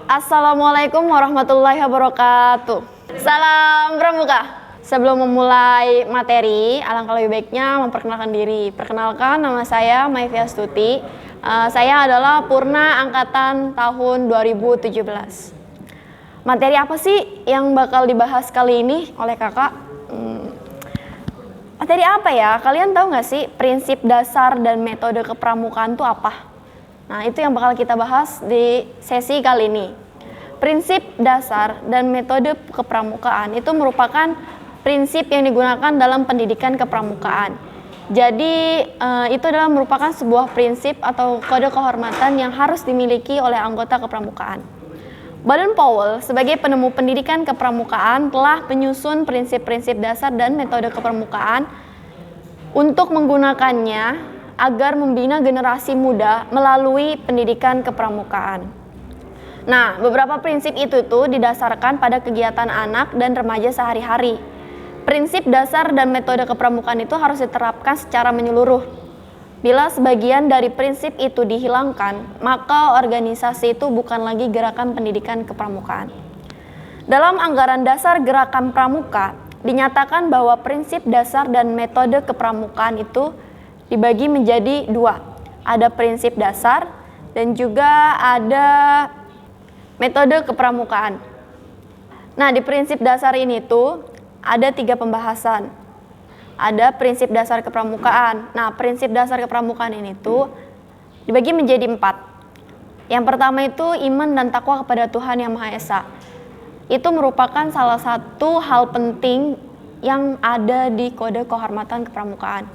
Assalamualaikum warahmatullahi wabarakatuh. Salam Pramuka. Sebelum memulai materi, alangkah lebih baiknya memperkenalkan diri. Perkenalkan, nama saya Maivia Astuti. Saya adalah Purna Angkatan tahun 2017. Materi apa sih yang bakal dibahas kali ini oleh kakak? Materi apa ya? Kalian tahu nggak sih prinsip dasar dan metode kepramukaan itu apa? Nah, itu yang bakal kita bahas di sesi kali ini. Prinsip dasar dan metode kepramukaan itu merupakan prinsip yang digunakan dalam pendidikan kepramukaan. Jadi, itu adalah merupakan sebuah prinsip atau kode kehormatan yang harus dimiliki oleh anggota kepramukaan. Baden-Powell sebagai penemu pendidikan kepramukaan telah menyusun prinsip-prinsip dasar dan metode kepramukaan untuk menggunakannya agar membina generasi muda melalui pendidikan kepramukaan. Nah, beberapa prinsip itu tuh didasarkan pada kegiatan anak dan remaja sehari-hari. Prinsip dasar dan metode kepramukaan itu harus diterapkan secara menyeluruh. Bila sebagian dari prinsip itu dihilangkan, maka organisasi itu bukan lagi gerakan pendidikan kepramukaan. Dalam anggaran dasar gerakan pramuka, dinyatakan bahwa prinsip dasar dan metode kepramukaan itu dibagi menjadi dua. Ada prinsip dasar dan juga ada metode kepramukaan. Nah, di prinsip dasar ini tuh ada 3 pembahasan. Ada prinsip dasar kepramukaan. Nah, prinsip dasar kepramukaan ini tuh dibagi menjadi 4. Yang pertama itu iman dan takwa kepada Tuhan Yang Maha Esa. Itu merupakan salah satu hal penting yang ada di kode kehormatan kepramukaan.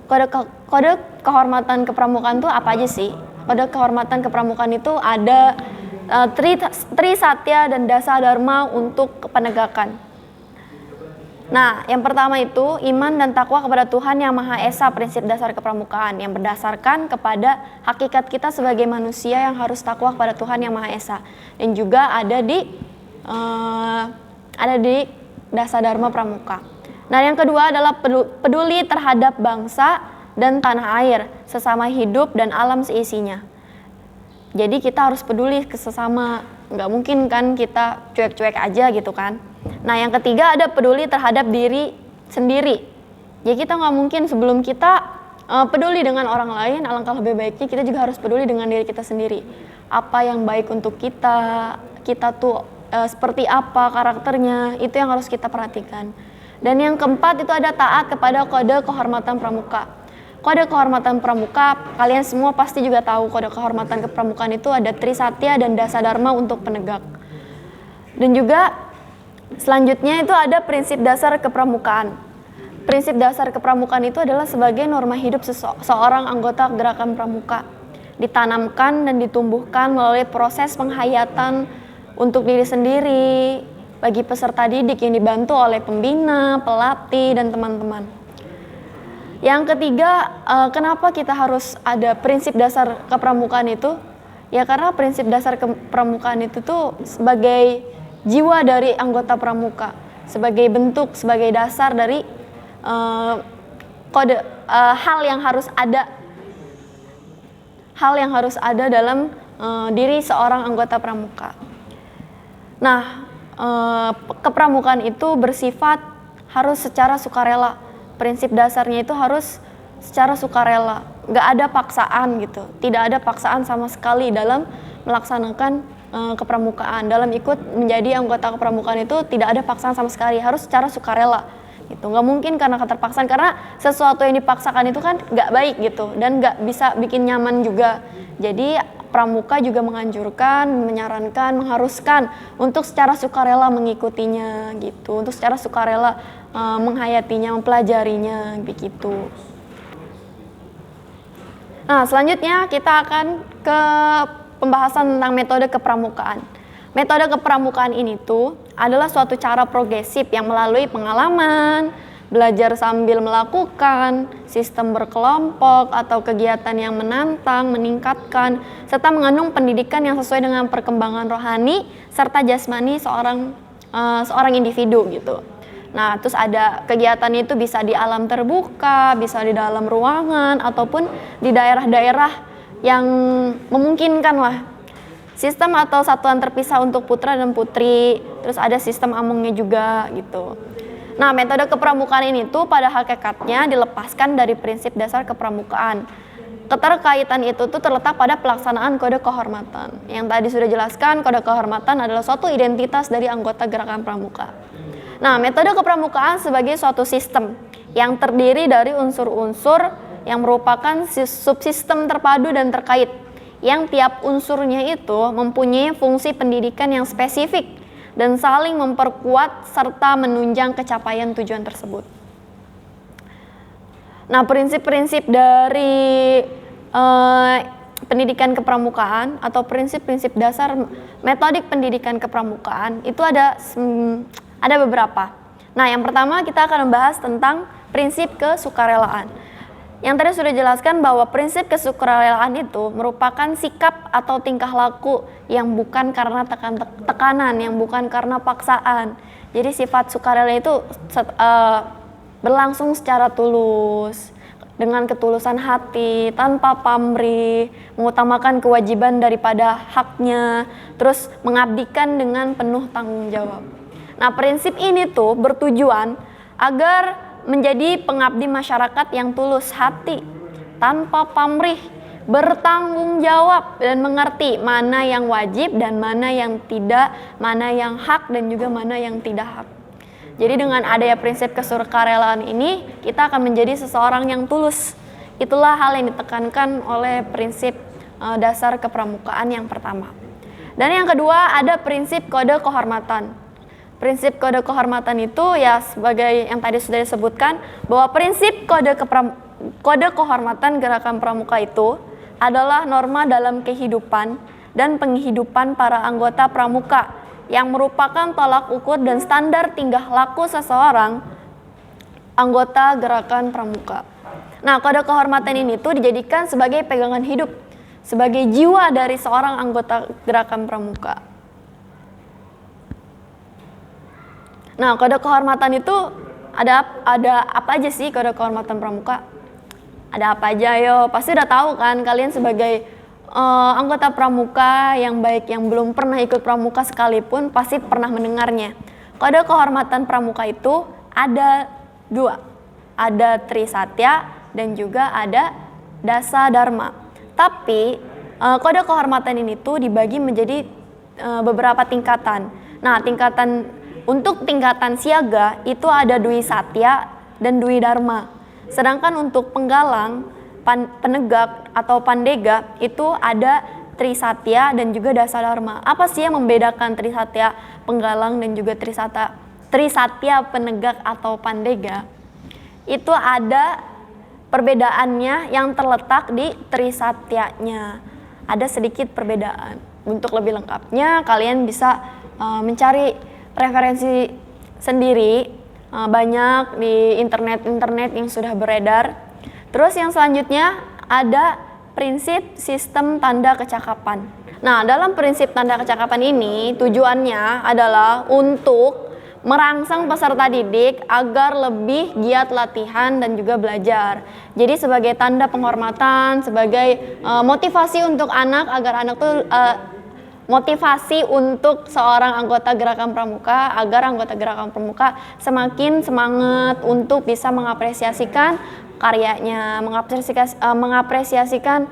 Kode kehormatan kepramukaan itu apa aja sih? Kode kehormatan kepramukaan itu ada Tri Satya dan Dasa Dharma untuk penegakan. Nah, yang pertama itu iman dan takwa kepada Tuhan Yang Maha Esa, prinsip dasar kepramukaan yang berdasarkan kepada hakikat kita sebagai manusia yang harus takwa kepada Tuhan Yang Maha Esa, dan juga ada di Dasa Dharma Pramuka. Nah, yang kedua adalah peduli terhadap bangsa dan tanah air, sesama hidup dan alam seisinya. Jadi kita harus peduli ke sesama, nggak mungkin kan kita cuek-cuek aja gitu kan. Nah, yang ketiga ada peduli terhadap diri sendiri. Ya, kita nggak mungkin sebelum kita peduli dengan orang lain, alangkah lebih baiknya kita juga harus peduli dengan diri kita sendiri. Apa yang baik untuk kita tuh seperti apa karakternya, itu yang harus kita perhatikan. Dan yang keempat itu ada taat kepada kode kehormatan pramuka. Kode kehormatan pramuka, kalian semua pasti juga tahu kode kehormatan kepramukaan itu ada Tri Satya dan Dasa Dharma untuk penegak. Dan juga selanjutnya itu ada prinsip dasar kepramukaan. Prinsip dasar kepramukaan itu adalah sebagai norma hidup seorang anggota gerakan pramuka. Ditanamkan dan ditumbuhkan melalui proses penghayatan untuk diri sendiri bagi peserta didik yang dibantu oleh pembina, pelatih, dan teman-teman. Yang ketiga, kenapa kita harus ada prinsip dasar kepramukaan itu? Ya karena prinsip dasar kepramukaan itu tuh sebagai jiwa dari anggota pramuka, sebagai bentuk, sebagai dasar dari hal yang harus ada dalam diri seorang anggota pramuka. Nah, kepramukaan itu bersifat harus secara sukarela. Prinsip dasarnya itu harus secara sukarela, nggak ada paksaan gitu, tidak ada paksaan sama sekali dalam melaksanakan kepramukaan. Dalam ikut menjadi anggota kepramukaan itu tidak ada paksaan sama sekali, harus secara sukarela gitu. Nggak mungkin karena keterpaksaan, karena sesuatu yang dipaksakan itu kan nggak baik gitu dan nggak bisa bikin nyaman juga. Jadi pramuka juga menganjurkan, menyarankan, mengharuskan untuk secara sukarela mengikutinya gitu, untuk secara sukarela menghayatinya, mempelajarinya begitu. Nah, selanjutnya kita akan ke pembahasan tentang metode kepramukaan. Metode kepramukaan ini tuh adalah suatu cara progresif yang melalui pengalaman, belajar sambil melakukan, sistem berkelompok atau kegiatan yang menantang, meningkatkan, serta mengandung pendidikan yang sesuai dengan perkembangan rohani serta jasmani seorang individu gitu. Nah, terus ada kegiatan itu bisa di alam terbuka, bisa di dalam ruangan, ataupun di daerah-daerah yang memungkinkan lah. sistem atau satuan terpisah untuk putra dan putri, terus ada sistem amungnya juga gitu. Nah, metode kepramukaan ini tuh pada hakikatnya dilepaskan dari prinsip dasar kepramukaan. Keterkaitan itu tuh terletak pada pelaksanaan kode kehormatan. Yang tadi sudah jelaskan, kode kehormatan adalah suatu identitas dari anggota gerakan pramuka. Nah, metode kepramukaan sebagai suatu sistem yang terdiri dari unsur-unsur yang merupakan subsistem terpadu dan terkait, yang tiap unsurnya itu mempunyai fungsi pendidikan yang spesifik dan saling memperkuat serta menunjang capaian tujuan tersebut. Nah, prinsip-prinsip dari pendidikan kepramukaan atau prinsip-prinsip dasar metodik pendidikan kepramukaan itu ada beberapa. Nah, yang pertama kita akan membahas tentang prinsip kesukarelaan. Yang tadi sudah jelaskan bahwa prinsip kesukarelaan itu merupakan sikap atau tingkah laku yang bukan karena tekanan, yang bukan karena paksaan. Jadi sifat sukarela itu berlangsung secara tulus, dengan ketulusan hati, tanpa pamrih, mengutamakan kewajiban daripada haknya, terus mengabdikan dengan penuh tanggung jawab. Nah, prinsip ini tuh bertujuan agar menjadi pengabdi masyarakat yang tulus hati, tanpa pamrih, bertanggung jawab dan mengerti mana yang wajib dan mana yang tidak, mana yang hak dan juga mana yang tidak hak. Jadi dengan adanya prinsip kesukarelaan ini, kita akan menjadi seseorang yang tulus. Itulah hal yang ditekankan oleh prinsip dasar kepramukaan yang pertama. Dan yang kedua ada prinsip kode kehormatan. Prinsip kode kehormatan itu ya sebagai yang tadi sudah disebutkan bahwa prinsip kode kehormatan gerakan pramuka itu adalah norma dalam kehidupan dan penghidupan para anggota pramuka yang merupakan tolak ukur dan standar tingkah laku seseorang anggota gerakan pramuka. Nah, kode kehormatan ini tuh dijadikan sebagai pegangan hidup, sebagai jiwa dari seorang anggota gerakan pramuka. Nah, kode kehormatan itu ada apa aja sih kode kehormatan pramuka? Ada apa aja yo? Pasti udah tahu kan kalian sebagai anggota pramuka yang baik yang belum pernah ikut pramuka sekalipun pasti pernah mendengarnya. Kode kehormatan pramuka itu ada 2. Ada Trisatya dan juga ada Dasa Dharma. Tapi kode kehormatan ini tuh dibagi menjadi beberapa tingkatan. Nah, untuk tingkatan siaga itu ada Dwi Satya dan Dwi Dharma. Sedangkan untuk penggalang, penegak atau pandega itu ada Trisatya dan juga Dasa Dharma. Apa sih yang membedakan Trisatya penggalang dan juga Trisatya penegak atau pandega? Itu ada perbedaannya yang terletak di Trisatyanya. Ada sedikit perbedaan. Untuk lebih lengkapnya kalian bisa mencari referensi sendiri, banyak di internet yang sudah beredar. Terus yang selanjutnya ada prinsip sistem tanda kecakapan. Nah, dalam prinsip tanda kecakapan ini tujuannya adalah untuk merangsang peserta didik agar lebih giat latihan dan juga belajar. Jadi sebagai tanda penghormatan, sebagai motivasi untuk anak agar anak tuh motivasi untuk seorang anggota gerakan pramuka agar anggota gerakan pramuka semakin semangat untuk bisa mengapresiasikan karyanya, mengapresiasikan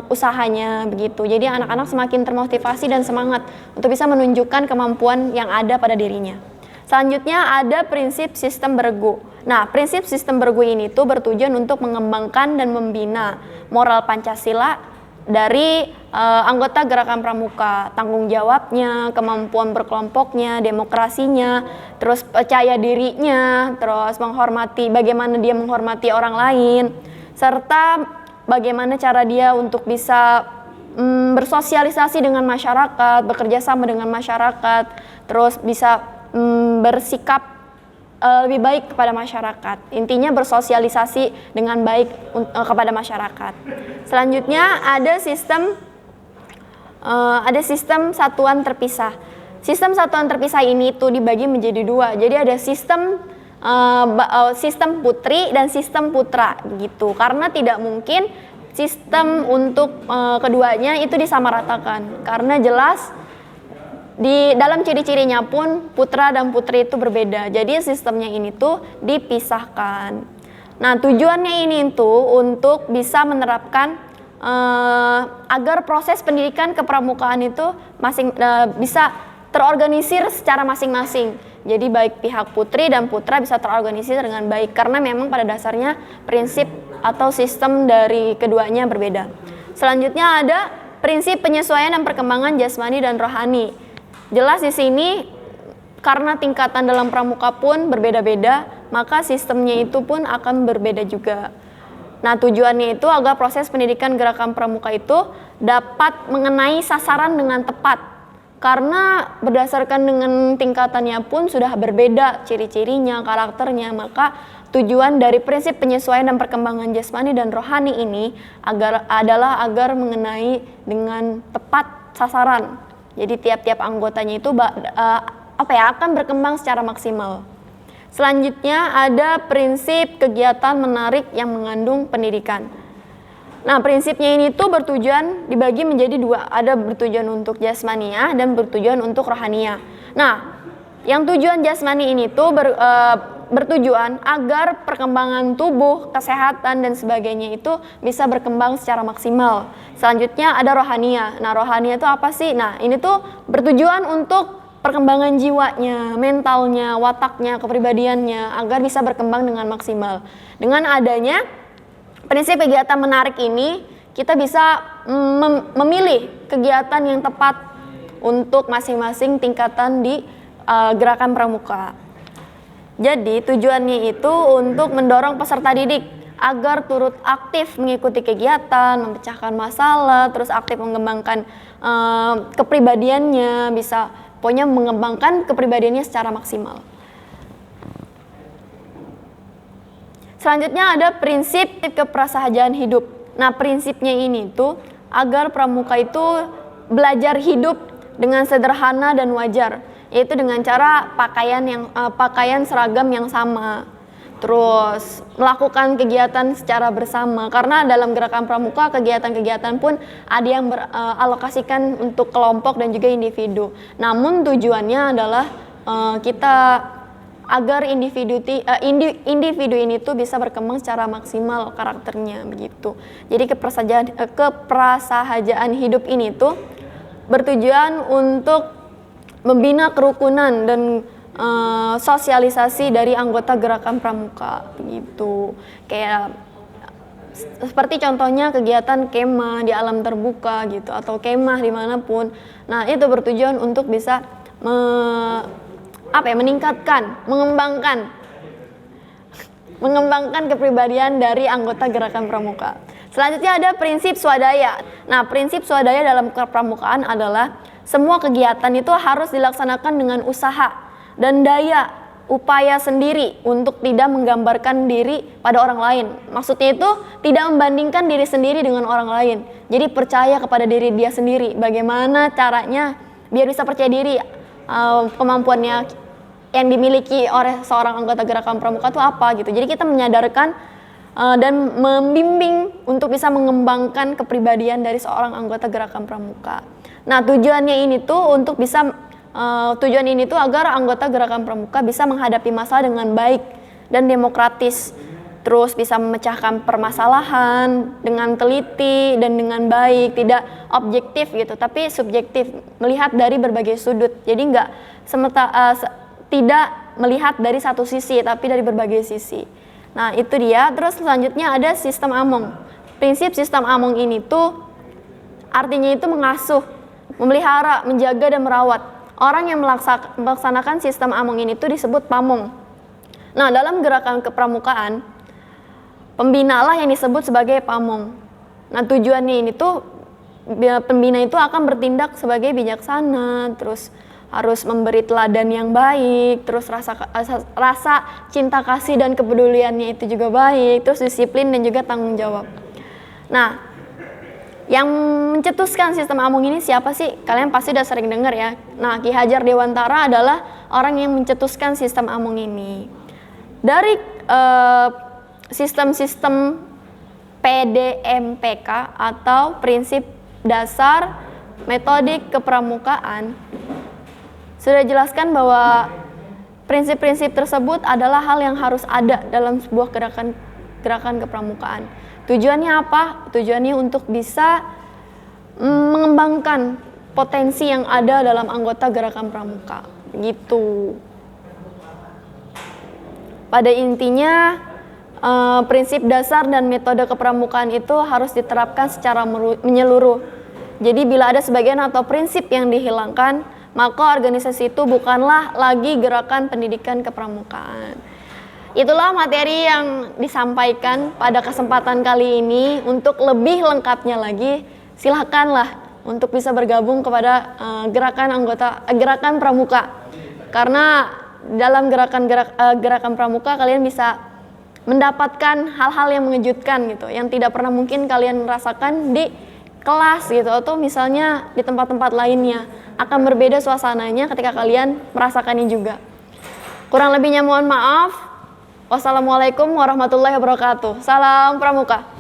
usahanya begitu. Jadi anak-anak semakin termotivasi dan semangat untuk bisa menunjukkan kemampuan yang ada pada dirinya. Selanjutnya ada prinsip sistem bergu. Nah, prinsip sistem bergu ini tuh bertujuan untuk mengembangkan dan membina moral Pancasila dari anggota gerakan pramuka, tanggung jawabnya, kemampuan berkelompoknya, demokrasinya, terus percaya dirinya, terus bagaimana dia menghormati orang lain, serta bagaimana cara dia untuk bisa bersosialisasi dengan masyarakat, bekerja sama dengan masyarakat, terus bisa bersikap lebih baik kepada masyarakat. Intinya bersosialisasi dengan baik kepada masyarakat. Selanjutnya ada sistem satuan terpisah. Sistem satuan terpisah ini tuh dibagi menjadi 2. Jadi ada sistem putri dan sistem putra gitu. Karena tidak mungkin sistem untuk keduanya itu disamaratakan, karena jelas di dalam ciri-cirinya pun putra dan putri itu berbeda. Jadi sistemnya ini tuh dipisahkan. Nah, tujuannya ini tuh untuk bisa menerapkan agar proses pendidikan kepramukaan itu bisa terorganisir secara masing-masing. Jadi baik pihak putri dan putra bisa terorganisir dengan baik, karena memang pada dasarnya prinsip atau sistem dari keduanya berbeda. Selanjutnya ada prinsip penyesuaian dan perkembangan jasmani dan rohani. Jelas di sini karena tingkatan dalam pramuka pun berbeda-beda, maka sistemnya itu pun akan berbeda juga. Nah, tujuannya itu agar proses pendidikan gerakan pramuka itu dapat mengenai sasaran dengan tepat. Karena berdasarkan dengan tingkatannya pun sudah berbeda ciri-cirinya, karakternya, maka tujuan dari prinsip penyesuaian dan perkembangan jasmani dan rohani ini adalah agar mengenai dengan tepat sasaran. Jadi tiap-tiap anggotanya itu akan berkembang secara maksimal. Selanjutnya ada prinsip kegiatan menarik yang mengandung pendidikan. Nah, prinsipnya ini tuh bertujuan dibagi menjadi dua. Ada bertujuan untuk jasmaniah dan bertujuan untuk rohaniah. Nah, yang tujuan jasmani ini tuh bertujuan agar perkembangan tubuh, kesehatan dan sebagainya itu bisa berkembang secara maksimal. Selanjutnya ada rohaniah. Nah, rohaniah itu apa sih? Nah, ini tuh bertujuan untuk perkembangan jiwanya, mentalnya, wataknya, kepribadiannya agar bisa berkembang dengan maksimal. Dengan adanya prinsip kegiatan menarik ini, kita bisa memilih kegiatan yang tepat untuk masing-masing tingkatan di gerakan pramuka. Jadi tujuannya itu untuk mendorong peserta didik agar turut aktif mengikuti kegiatan, memecahkan masalah, terus aktif mengembangkan kepribadiannya, bisa pokoknya mengembangkan kepribadiannya secara maksimal. Selanjutnya ada prinsip keprasahajaan hidup. Nah, prinsipnya ini tuh agar pramuka itu belajar hidup dengan sederhana dan wajar, yaitu dengan cara pakaian seragam yang sama. Terus melakukan kegiatan secara bersama, karena dalam gerakan pramuka kegiatan-kegiatan pun ada yang beralokasikan untuk kelompok dan juga individu. Namun tujuannya adalah kita agar individu ini tuh bisa berkembang secara maksimal karakternya begitu. Jadi keprasahajaan hidup ini tuh bertujuan untuk membina kerukunan dan sosialisasi dari anggota gerakan pramuka begitu. Kayak seperti contohnya kegiatan kemah di alam terbuka gitu, atau kemah dimanapun. Nah, itu bertujuan untuk bisa meningkatkan, mengembangkan kepribadian dari anggota gerakan pramuka. Selanjutnya ada prinsip swadaya. Nah, prinsip swadaya dalam kepramukaan adalah semua kegiatan itu harus dilaksanakan dengan usaha dan daya upaya sendiri untuk tidak menggambarkan diri pada orang lain. Maksudnya itu tidak membandingkan diri sendiri dengan orang lain. Jadi percaya kepada diri dia sendiri. Bagaimana caranya biar bisa percaya diri, kemampuannya yang dimiliki oleh seorang anggota gerakan pramuka itu apa gitu. Jadi kita menyadarkan dan membimbing untuk bisa mengembangkan kepribadian dari seorang anggota gerakan pramuka. Nah, tujuannya ini tuh untuk bisa tujuan ini tuh agar anggota gerakan pramuka bisa menghadapi masalah dengan baik dan demokratis. Terus bisa memecahkan permasalahan dengan teliti dan dengan baik, tidak objektif gitu, tapi subjektif, melihat dari berbagai sudut. Jadi nggak tidak melihat dari satu sisi, tapi dari berbagai sisi. Nah, itu dia. Terus selanjutnya ada sistem among. Prinsip sistem among ini tuh artinya itu mengasuh, memelihara, menjaga dan merawat. Orang yang melaksanakan sistem among ini tuh disebut pamong. Nah, dalam gerakan kepramukaan, pembina lah yang disebut sebagai pamong. Nah, tujuannya ini tuh pembina itu akan bertindak sebagai bijaksana, terus harus memberi teladan yang baik, terus rasa cinta kasih dan kepeduliannya itu juga baik, terus disiplin dan juga tanggung jawab. Nah, yang mencetuskan sistem among ini siapa sih? Kalian pasti udah sering dengar ya. Nah, Ki Hajar Dewantara adalah orang yang mencetuskan sistem among ini. Dari sistem-sistem PDMPK atau prinsip dasar metodik kepramukaan, sudah jelaskan bahwa prinsip-prinsip tersebut adalah hal yang harus ada dalam sebuah gerakan kepramukaan. Tujuannya apa? Tujuannya untuk bisa mengembangkan potensi yang ada dalam anggota gerakan pramuka. Gitu. Pada intinya, prinsip dasar dan metode kepramukaan itu harus diterapkan secara menyeluruh. Jadi bila ada sebagian atau prinsip yang dihilangkan, maka organisasi itu bukanlah lagi gerakan pendidikan kepramukaan. Itulah materi yang disampaikan pada kesempatan kali ini. Untuk lebih lengkapnya lagi, silakanlah untuk bisa bergabung kepada gerakan pramuka. Karena dalam gerakan pramuka kalian bisa mendapatkan hal-hal yang mengejutkan gitu, yang tidak pernah mungkin kalian rasakan di kelas gitu, atau misalnya di tempat-tempat lainnya. Akan berbeda suasananya ketika kalian merasakannya juga. Kurang lebihnya mohon maaf. Wassalamualaikum warahmatullahi wabarakatuh. Salam pramuka.